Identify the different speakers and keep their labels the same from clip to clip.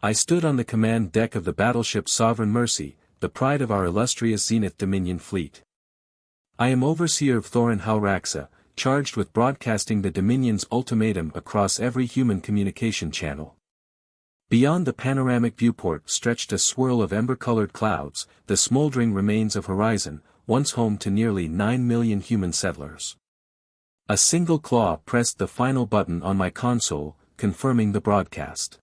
Speaker 1: I stood on the command deck of the battleship Sovereign Mercy, the pride of our illustrious Zenith Dominion fleet. I am overseer of Thorin Hauraxa, charged with broadcasting the Dominion's ultimatum across every human communication channel. Beyond the panoramic viewport stretched a swirl of ember-colored clouds, the smoldering remains of Horizon, once home to nearly 9 million human settlers. A single claw pressed the final button on my console, confirming the broadcast.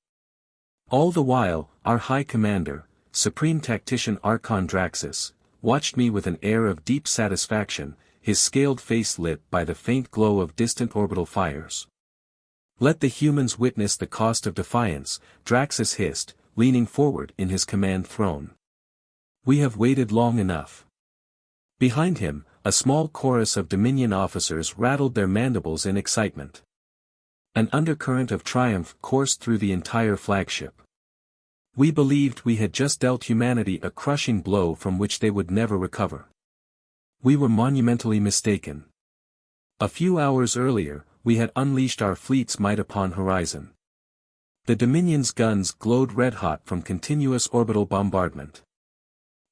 Speaker 1: All the while, our High Commander, Supreme Tactician Archon Draxus, watched me with an air of deep satisfaction, his scaled face lit by the faint glow of distant orbital fires. "Let the humans witness the cost of defiance," Draxus hissed, leaning forward in his command throne. "We have waited long enough." Behind him, a small chorus of Dominion officers rattled their mandibles in excitement. An undercurrent of triumph coursed through the entire flagship. We believed we had just dealt humanity a crushing blow from which they would never recover. We were monumentally mistaken. A few hours earlier, we had unleashed our fleet's might upon Horizon. The Dominion's guns glowed red-hot from continuous orbital bombardment.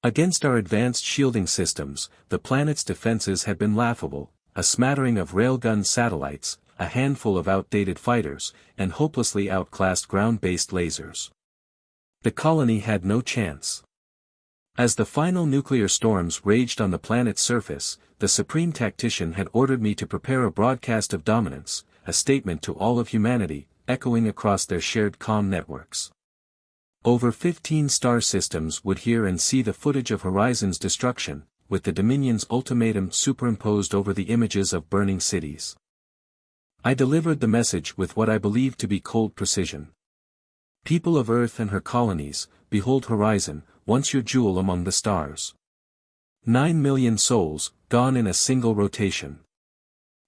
Speaker 1: Against our advanced shielding systems, the planet's defenses had been laughable, a smattering of railgun satellites, a handful of outdated fighters, and hopelessly outclassed ground-based lasers. The colony had no chance. As the final nuclear storms raged on the planet's surface, the Supreme Tactician had ordered me to prepare a broadcast of dominance, a statement to all of humanity, echoing across their shared comm networks. Over 15 star systems would hear and see the footage of Horizon's destruction, with the Dominion's ultimatum superimposed over the images of burning cities. I delivered the message with what I believed to be cold precision. "People of Earth and her colonies, behold Horizon, once your jewel among the stars. 9 million souls, gone in a single rotation.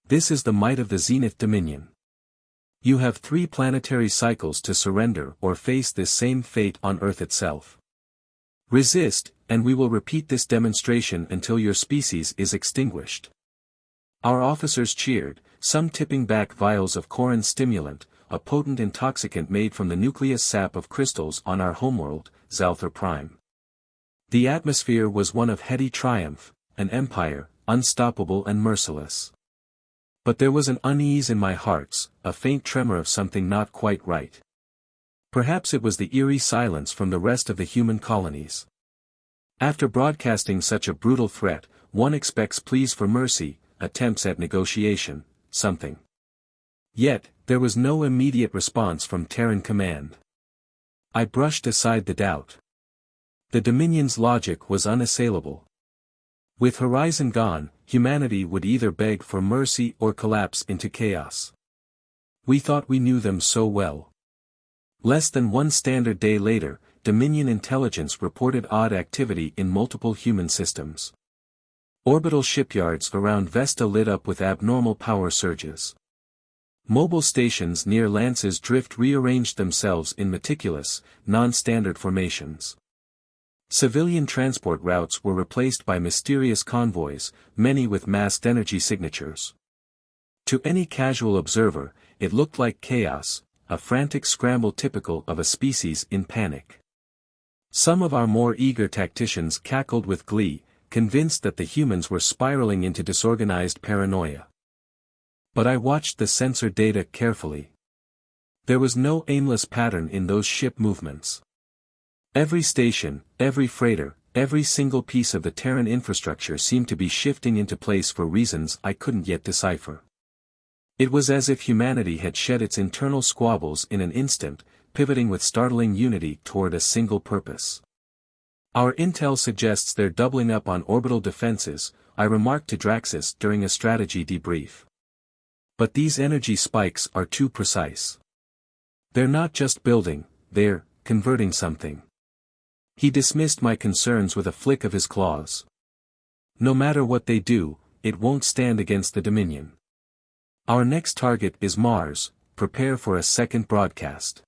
Speaker 1: This is the might of the Zenith Dominion. You have 3 planetary cycles to surrender or face this same fate on Earth itself. Resist, and we will repeat this demonstration until your species is extinguished." Our officers cheered, some tipping back vials of Corin stimulant, a potent intoxicant made from the nucleus sap of crystals on our homeworld, Zalthar Prime. The atmosphere was one of heady triumph, an empire, unstoppable and merciless. But there was an unease in my hearts, a faint tremor of something not quite right. Perhaps it was the eerie silence from the rest of the human colonies. After broadcasting such a brutal threat, one expects pleas for mercy, attempts at negotiation, something. Yet, there was no immediate response from Terran Command. I brushed aside the doubt. The Dominion's logic was unassailable. With Horizon gone, humanity would either beg for mercy or collapse into chaos. We thought we knew them so well. Less than one standard day later, Dominion intelligence reported odd activity in multiple human systems. Orbital shipyards around Vesta lit up with abnormal power surges. Mobile stations near Lance's Drift rearranged themselves in meticulous, non-standard formations. Civilian transport routes were replaced by mysterious convoys, many with masked energy signatures. To any casual observer, it looked like chaos, a frantic scramble typical of a species in panic. Some of our more eager tacticians cackled with glee, convinced that the humans were spiraling into disorganized paranoia. But I watched the sensor data carefully. There was no aimless pattern in those ship movements. Every station, every freighter, every single piece of the Terran infrastructure seemed to be shifting into place for reasons I couldn't yet decipher. It was as if humanity had shed its internal squabbles in an instant, pivoting with startling unity toward a single purpose. "Our intel suggests they're doubling up on orbital defenses," I remarked to Draxus during a strategy debrief. "But these energy spikes are too precise. They're not just building, they're converting something." He dismissed my concerns with a flick of his claws. "No matter what they do, it won't stand against the Dominion. Our next target is Mars, prepare for a second broadcast."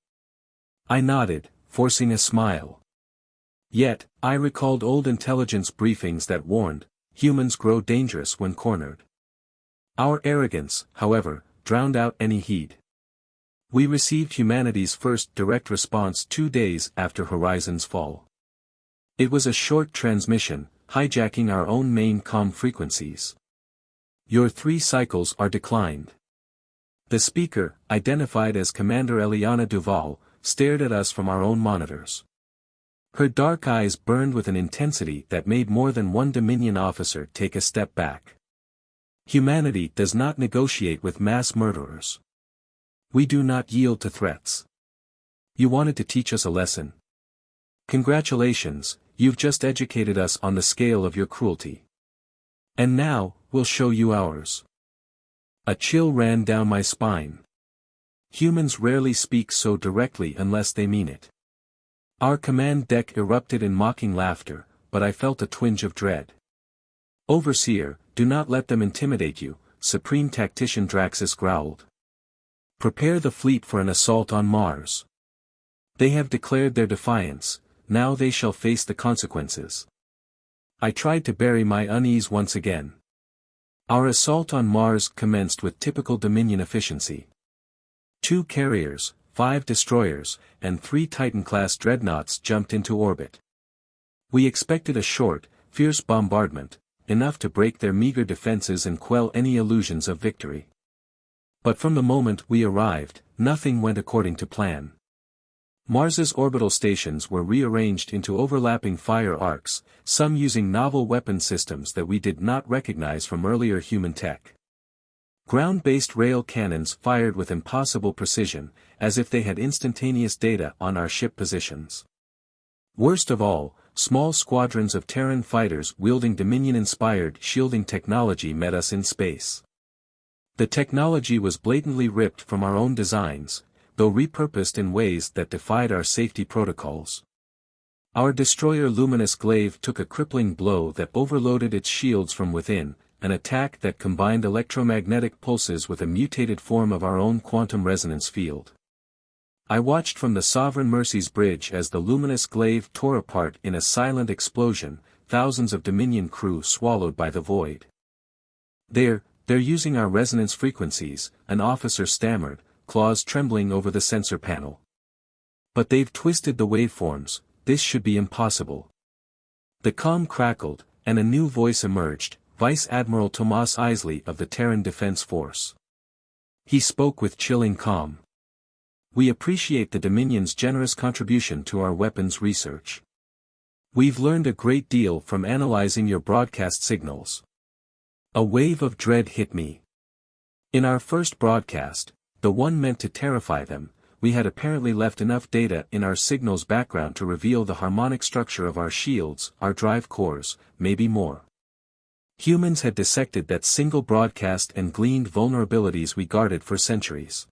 Speaker 1: I nodded, forcing a smile. Yet, I recalled old intelligence briefings that warned, humans grow dangerous when cornered. Our arrogance, however, drowned out any heed. We received humanity's first direct response 2 days after Horizon's fall. It was a short transmission, hijacking our own main comm frequencies. Your 3 cycles are declined. The speaker, identified as Commander Eliana Duval, stared at us from our own monitors. Her dark eyes burned with an intensity that made more than one Dominion officer take a step back. Humanity does not negotiate with mass murderers. We do not yield to threats. You wanted to teach us a lesson. Congratulations, you've just educated us on the scale of your cruelty. And now, we'll show you ours. A chill ran down my spine. Humans rarely speak so directly unless they mean it. Our command deck erupted in mocking laughter, but I felt a twinge of dread. Overseer, do not let them intimidate you, Supreme Tactician Draxus growled. Prepare the fleet for an assault on Mars. They have declared their defiance, now they shall face the consequences. I tried to bury my unease once again. Our assault on Mars commenced with typical Dominion efficiency. 2 carriers, 5 destroyers, and 3 Titan-class dreadnoughts jumped into orbit. We expected a short, fierce bombardment, enough to break their meager defenses and quell any illusions of victory. But from the moment we arrived, nothing went according to plan. Mars's orbital stations were rearranged into overlapping fire arcs, some using novel weapon systems that we did not recognize from earlier human tech. Ground-based rail cannons fired with impossible precision, as if they had instantaneous data on our ship positions. Worst of all, small squadrons of Terran fighters wielding Dominion-inspired shielding technology met us in space. The technology was blatantly ripped from our own designs, though repurposed in ways that defied our safety protocols. Our destroyer Luminous Glaive took a crippling blow that overloaded its shields from within, an attack that combined electromagnetic pulses with a mutated form of our own quantum resonance field. I watched from the Sovereign Mercy's bridge as the Luminous Glaive tore apart in a silent explosion, thousands of Dominion crew swallowed by the void. They're using our resonance frequencies, an officer stammered, claws trembling over the sensor panel. But they've twisted the waveforms, this should be impossible. The comm crackled, and a new voice emerged, Vice Admiral Tomas Isley of the Terran Defense Force. He spoke with chilling calm. We appreciate the Dominion's generous contribution to our weapons research. We've learned a great deal from analyzing your broadcast signals. A wave of dread hit me. In our first broadcast, the one meant to terrify them, we had apparently left enough data in our signal's background to reveal the harmonic structure of our shields, our drive cores, maybe more. Humans had dissected that single broadcast and gleaned vulnerabilities we guarded for centuries.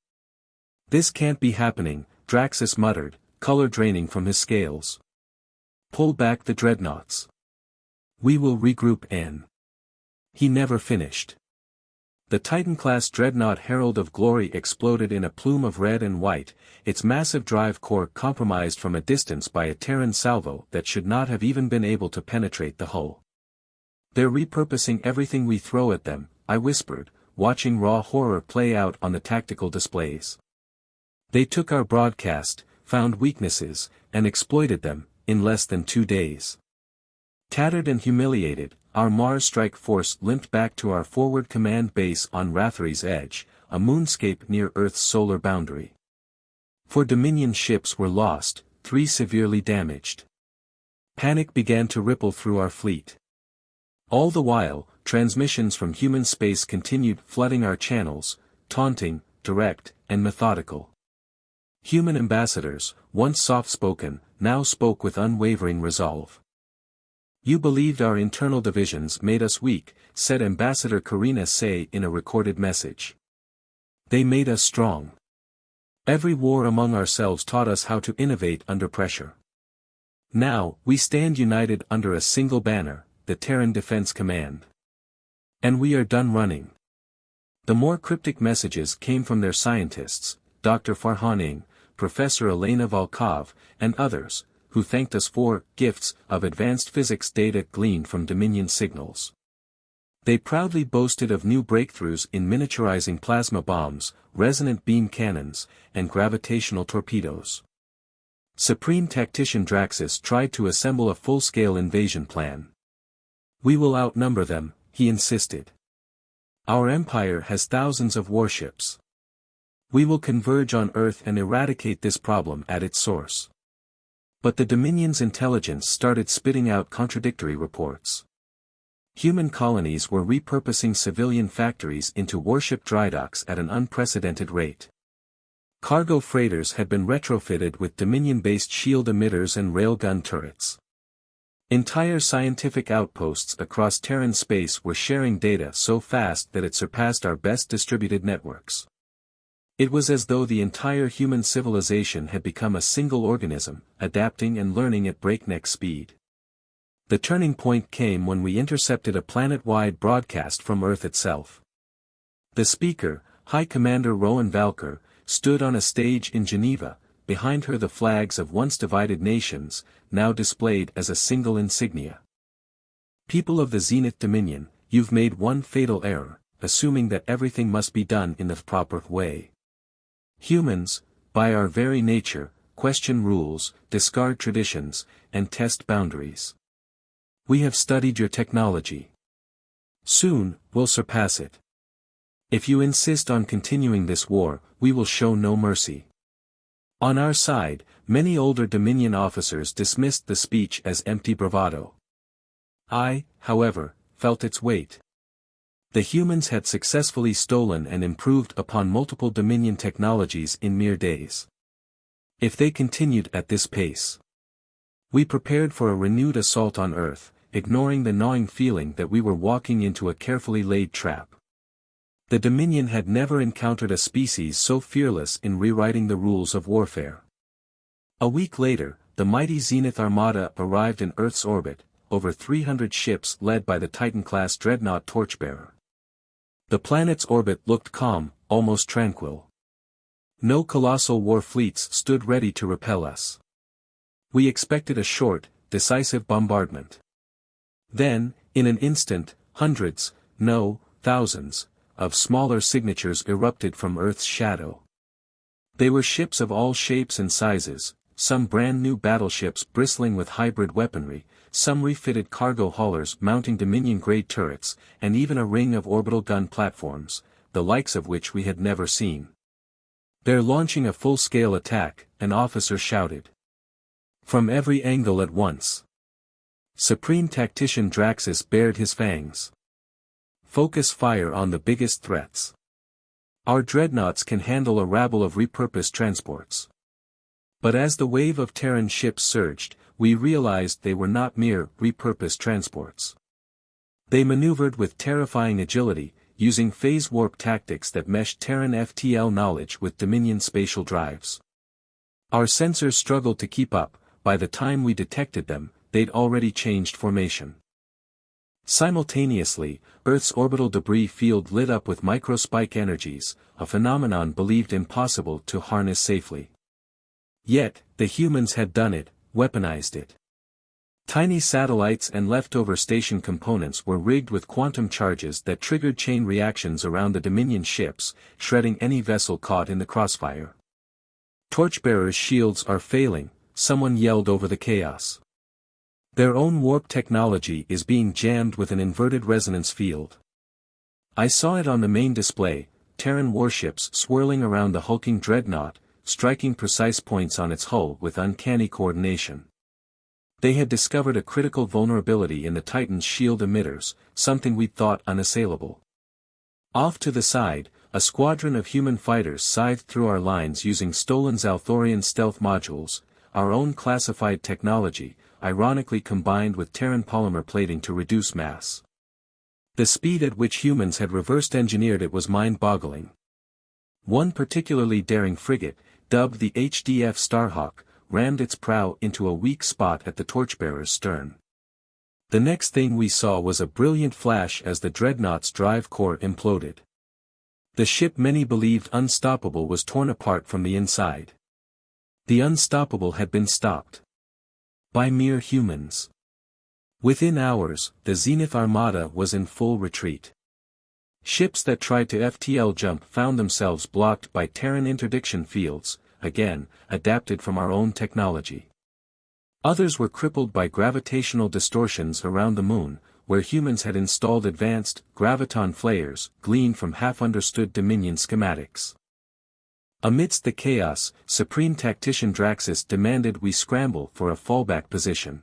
Speaker 1: This can't be happening, Draxus muttered, color draining from his scales. Pull back the dreadnoughts. We will regroup N. He never finished. The Titan-class dreadnought Herald of Glory exploded in a plume of red and white, its massive drive core compromised from a distance by a Terran salvo that should not have even been able to penetrate the hull. They're repurposing everything we throw at them, I whispered, watching raw horror play out on the tactical displays. They took our broadcast, found weaknesses, and exploited them, in less than 2 days. Tattered and humiliated, our Mars strike force limped back to our forward command base on Rathary's Edge, a moonscape near Earth's solar boundary. 4 Dominion ships were lost, 3 severely damaged. Panic began to ripple through our fleet. All the while, transmissions from human space continued flooding our channels, taunting, direct, and methodical. Human ambassadors, once soft-spoken, now spoke with unwavering resolve. You believed our internal divisions made us weak, said Ambassador Karina Say in a recorded message. They made us strong. Every war among ourselves taught us how to innovate under pressure. Now, we stand united under a single banner, the Terran Defense Command. And we are done running. The more cryptic messages came from their scientists, Dr. Farhaning, Professor Elena Volkov, and others, who thanked us for gifts of advanced physics data gleaned from Dominion signals. They proudly boasted of new breakthroughs in miniaturizing plasma bombs, resonant beam cannons, and gravitational torpedoes. Supreme Tactician Draxus tried to assemble a full-scale invasion plan. "We will outnumber them," he insisted. "Our empire has thousands of warships. We will converge on Earth and eradicate this problem at its source." But the Dominion's intelligence started spitting out contradictory reports. Human colonies were repurposing civilian factories into warship drydocks at an unprecedented rate. Cargo freighters had been retrofitted with Dominion-based shield emitters and railgun turrets. Entire scientific outposts across Terran space were sharing data so fast that it surpassed our best distributed networks. It was as though the entire human civilization had become a single organism, adapting and learning at breakneck speed. The turning point came when we intercepted a planet-wide broadcast from Earth itself. The speaker, High Commander Rowan Valker, stood on a stage in Geneva, behind her the flags of once divided nations, now displayed as a single insignia. "People of the Zenith Dominion, you've made one fatal error, assuming that everything must be done in the proper way. Humans, by our very nature, question rules, discard traditions, and test boundaries. We have studied your technology. Soon, we'll surpass it. If you insist on continuing this war, we will show no mercy." On our side, many older Dominion officers dismissed the speech as empty bravado. I, however, felt its weight. The humans had successfully stolen and improved upon multiple Dominion technologies in mere days. If they continued at this pace, we prepared for a renewed assault on Earth, ignoring the gnawing feeling that we were walking into a carefully laid trap. The Dominion had never encountered a species so fearless in rewriting the rules of warfare. A week later, the mighty Zenith Armada arrived in Earth's orbit, over 300 ships led by the Titan-class dreadnought Torchbearer. The planet's orbit looked calm, almost tranquil. No colossal war fleets stood ready to repel us. We expected a short, decisive bombardment. Then, in an instant, hundreds, no, thousands, of smaller signatures erupted from Earth's shadow. They were ships of all shapes and sizes, some brand new battleships bristling with hybrid weaponry, some refitted cargo haulers mounting Dominion-grade turrets, and even a ring of orbital gun platforms, the likes of which we had never seen. "They're launching a full-scale attack," an officer shouted. "From every angle at once." Supreme Tactician Draxus bared his fangs. "Focus fire on the biggest threats. Our dreadnoughts can handle a rabble of repurposed transports." But as the wave of Terran ships surged, we realized they were not mere repurposed transports. They maneuvered with terrifying agility, using phase warp tactics that meshed Terran FTL knowledge with Dominion spatial drives. Our sensors struggled to keep up. By the time we detected them, they'd already changed formation. Simultaneously, Earth's orbital debris field lit up with microspike energies, a phenomenon believed impossible to harness safely. Yet, the humans had done it, weaponized it. Tiny satellites and leftover station components were rigged with quantum charges that triggered chain reactions around the Dominion ships, shredding any vessel caught in the crossfire. "Torchbearer's shields are failing," someone yelled over the chaos. "Their own warp technology is being jammed with an inverted resonance field." I saw it on the main display, Terran warships swirling around the hulking dreadnought, striking precise points on its hull with uncanny coordination. They had discovered a critical vulnerability in the Titan's shield emitters, something we'd thought unassailable. Off to the side, a squadron of human fighters scythed through our lines using stolen Zalthorian stealth modules, our own classified technology, ironically combined with Terran polymer plating to reduce mass. The speed at which humans had reversed-engineered it was mind-boggling. One particularly daring frigate, dubbed the HDF Starhawk, rammed its prow into a weak spot at the Torchbearer's stern. The next thing we saw was a brilliant flash as the dreadnought's drive core imploded. The ship many believed unstoppable was torn apart from the inside. The unstoppable had been stopped by mere humans. Within hours, the Zenith Armada was in full retreat. Ships that tried to FTL jump found themselves blocked by Terran interdiction fields, again, adapted from our own technology. Others were crippled by gravitational distortions around the moon, where humans had installed advanced, graviton flares, gleaned from half-understood Dominion schematics. Amidst the chaos, Supreme Tactician Draxus demanded we scramble for a fallback position.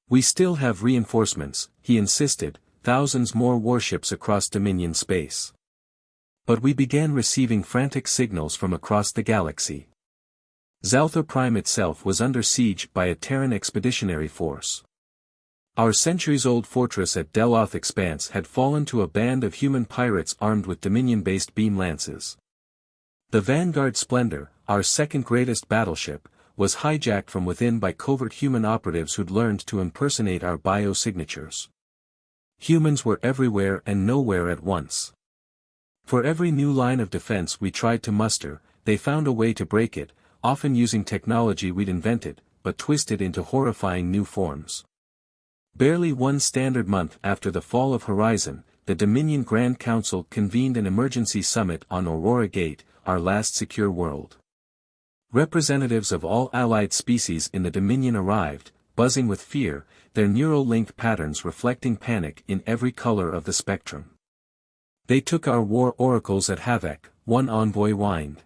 Speaker 1: "We still have reinforcements," he insisted, "thousands more warships across Dominion space." But we began receiving frantic signals from across the galaxy. Zalthar Prime itself was under siege by a Terran expeditionary force. Our centuries-old fortress at Deloth Expanse had fallen to a band of human pirates armed with Dominion-based beam lances. The Vanguard Splendor, our second greatest battleship, was hijacked from within by covert human operatives who'd learned to impersonate our biosignatures. Humans were everywhere and nowhere at once. For every new line of defense we tried to muster, they found a way to break it, often using technology we'd invented, but twisted into horrifying new forms. Barely one standard month after the fall of Horizon, the Dominion Grand Council convened an emergency summit on Aurora Gate, our last secure world. Representatives of all allied species in the Dominion arrived, buzzing with fear, their neural link patterns reflecting panic in every color of the spectrum. "They took our war oracles at havoc," one envoy whined.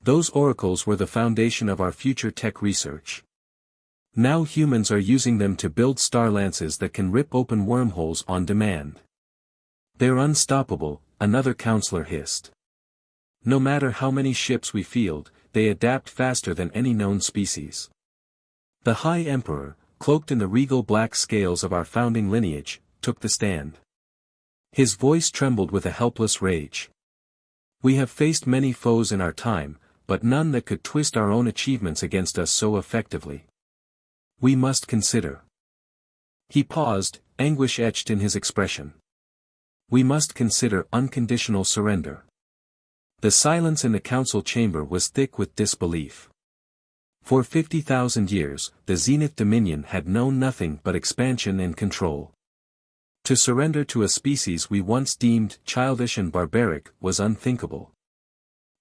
Speaker 1: "Those oracles were the foundation of our future tech research. Now humans are using them to build star lances that can rip open wormholes on demand." "They're unstoppable," another counselor hissed. "No matter how many ships we field, they adapt faster than any known species." The High Emperor, cloaked in the regal black scales of our founding lineage, took the stand. His voice trembled with a helpless rage. "We have faced many foes in our time, but none that could twist our own achievements against us so effectively. We must consider." He paused, anguish etched in his expression. "We must consider unconditional surrender." The silence in the council chamber was thick with disbelief. For 50,000 years, the Zenith Dominion had known nothing but expansion and control. To surrender to a species we once deemed childish and barbaric was unthinkable.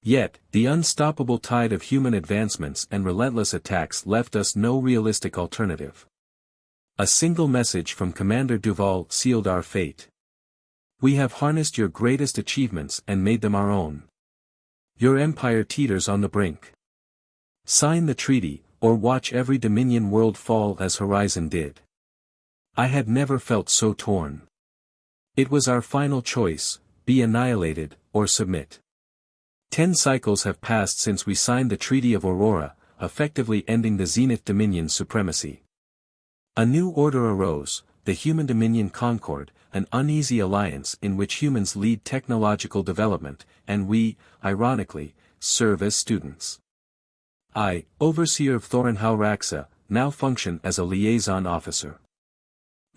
Speaker 1: Yet, the unstoppable tide of human advancements and relentless attacks left us no realistic alternative. A single message from Commander Duval sealed our fate. "We have harnessed your greatest achievements and made them our own. Your empire teeters on the brink. Sign the treaty, or watch every Dominion world fall as Horizon did." I had never felt so torn. It was our final choice: be annihilated, or submit. 10 cycles have passed since we signed the Treaty of Aurora, effectively ending the Zenith Dominion's supremacy. A new order arose, the Human Dominion Concord, an uneasy alliance in which humans lead technological development, and we, ironically, serve as students. I, Overseer of Thorin Hauraxa, now function as a liaison officer.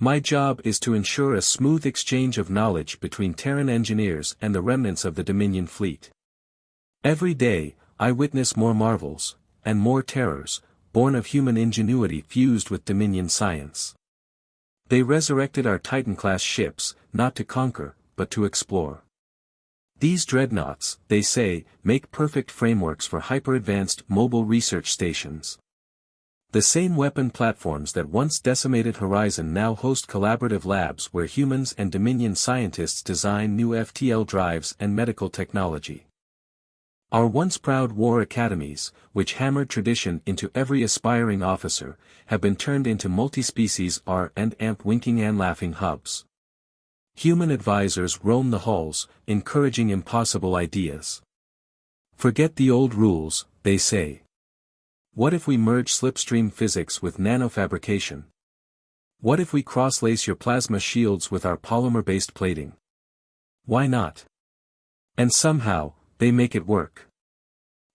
Speaker 1: My job is to ensure a smooth exchange of knowledge between Terran engineers and the remnants of the Dominion fleet. Every day, I witness more marvels, and more terrors, born of human ingenuity fused with Dominion science. They resurrected our Titan-class ships, not to conquer, but to explore. These dreadnoughts, they say, make perfect frameworks for hyper-advanced mobile research stations. The same weapon platforms that once decimated Horizon now host collaborative labs where humans and Dominion scientists design new FTL drives and medical technology. Our once proud war academies, which hammered tradition into every aspiring officer, have been turned into multi-species R&AMP winking and laughing hubs. Human advisors roam the halls, encouraging impossible ideas. Forget the old rules, they say. What if we merge slipstream physics with nanofabrication? What if we cross-lace your plasma shields with our polymer-based plating? Why not? And somehow, they make it work.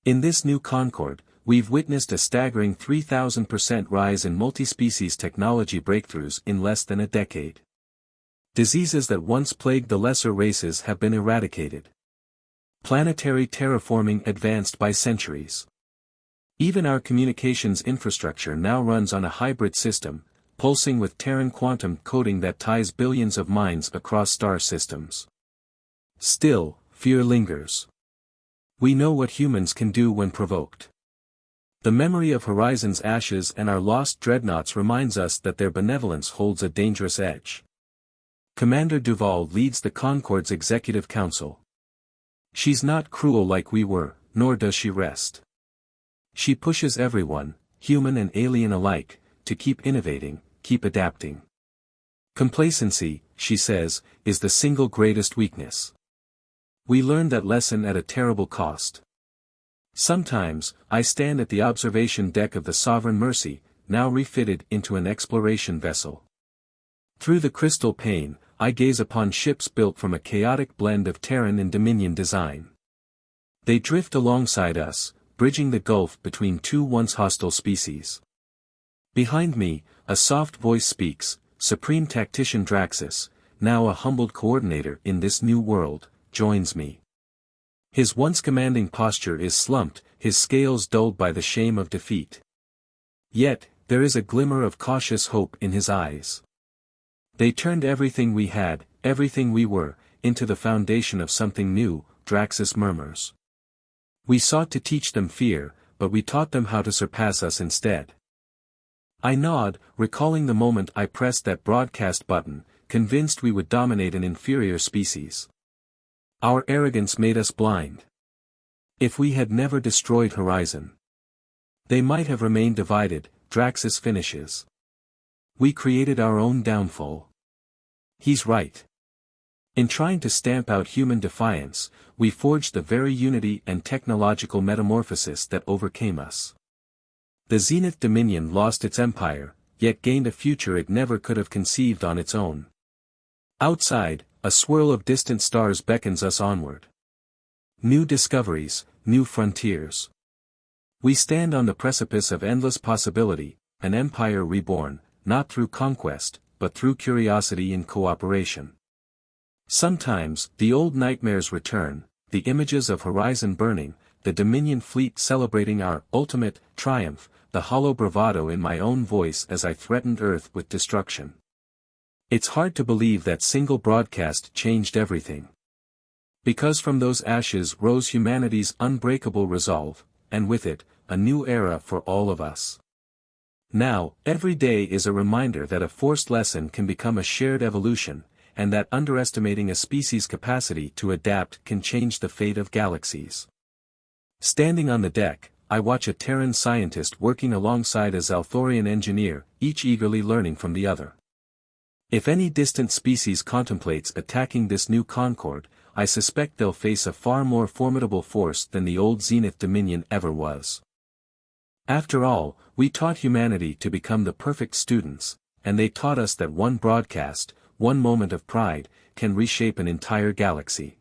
Speaker 1: In this new Concord, we've witnessed a staggering 3,000% rise in multi-species technology breakthroughs in less than a decade. Diseases that once plagued the lesser races have been eradicated. Planetary terraforming advanced by centuries. Even our communications infrastructure now runs on a hybrid system, pulsing with Terran quantum coding that ties billions of minds across star systems. Still, fear lingers. We know what humans can do when provoked. The memory of Horizon's ashes and our lost dreadnoughts reminds us that their benevolence holds a dangerous edge. Commander Duval leads the Concord's Executive Council. She's not cruel like we were, nor does she rest. She pushes everyone, human and alien alike, to keep innovating, keep adapting. Complacency, she says, is the single greatest weakness. We learned that lesson at a terrible cost. Sometimes, I stand at the observation deck of the Sovereign Mercy, now refitted into an exploration vessel. Through the crystal pane, I gaze upon ships built from a chaotic blend of Terran and Dominion design. They drift alongside us, bridging the gulf between two once hostile species. Behind me, a soft voice speaks, Supreme Tactician Draxus, now a humbled coordinator in this new world, joins me. His once commanding posture is slumped, his scales dulled by the shame of defeat. Yet, there is a glimmer of cautious hope in his eyes. They turned everything we had, everything we were, into the foundation of something new, Draxus murmurs. We sought to teach them fear, but we taught them how to surpass us instead. I nod, recalling the moment I pressed that broadcast button, convinced we would dominate an inferior species. Our arrogance made us blind. If we had never destroyed Horizon, they might have remained divided, Draxus finishes. We created our own downfall. He's right. In trying to stamp out human defiance, we forged the very unity and technological metamorphosis that overcame us. The Zenith Dominion lost its empire, yet gained a future it never could have conceived on its own. Outside, a swirl of distant stars beckons us onward. New discoveries, new frontiers. We stand on the precipice of endless possibility, an empire reborn, not through conquest, but through curiosity and cooperation. Sometimes, the old nightmares return, the images of Horizon burning, the Dominion fleet celebrating our ultimate triumph, the hollow bravado in my own voice as I threatened Earth with destruction. It's hard to believe that single broadcast changed everything. Because from those ashes rose humanity's unbreakable resolve, and with it, a new era for all of us. Now, every day is a reminder that a forced lesson can become a shared evolution, and that underestimating a species' capacity to adapt can change the fate of galaxies. Standing on the deck, I watch a Terran scientist working alongside a Zalthorian engineer, each eagerly learning from the other. If any distant species contemplates attacking this new Concord, I suspect they'll face a far more formidable force than the old Zenith Dominion ever was. After all, we taught humanity to become the perfect students, and they taught us that one broadcast, one moment of pride, can reshape an entire galaxy.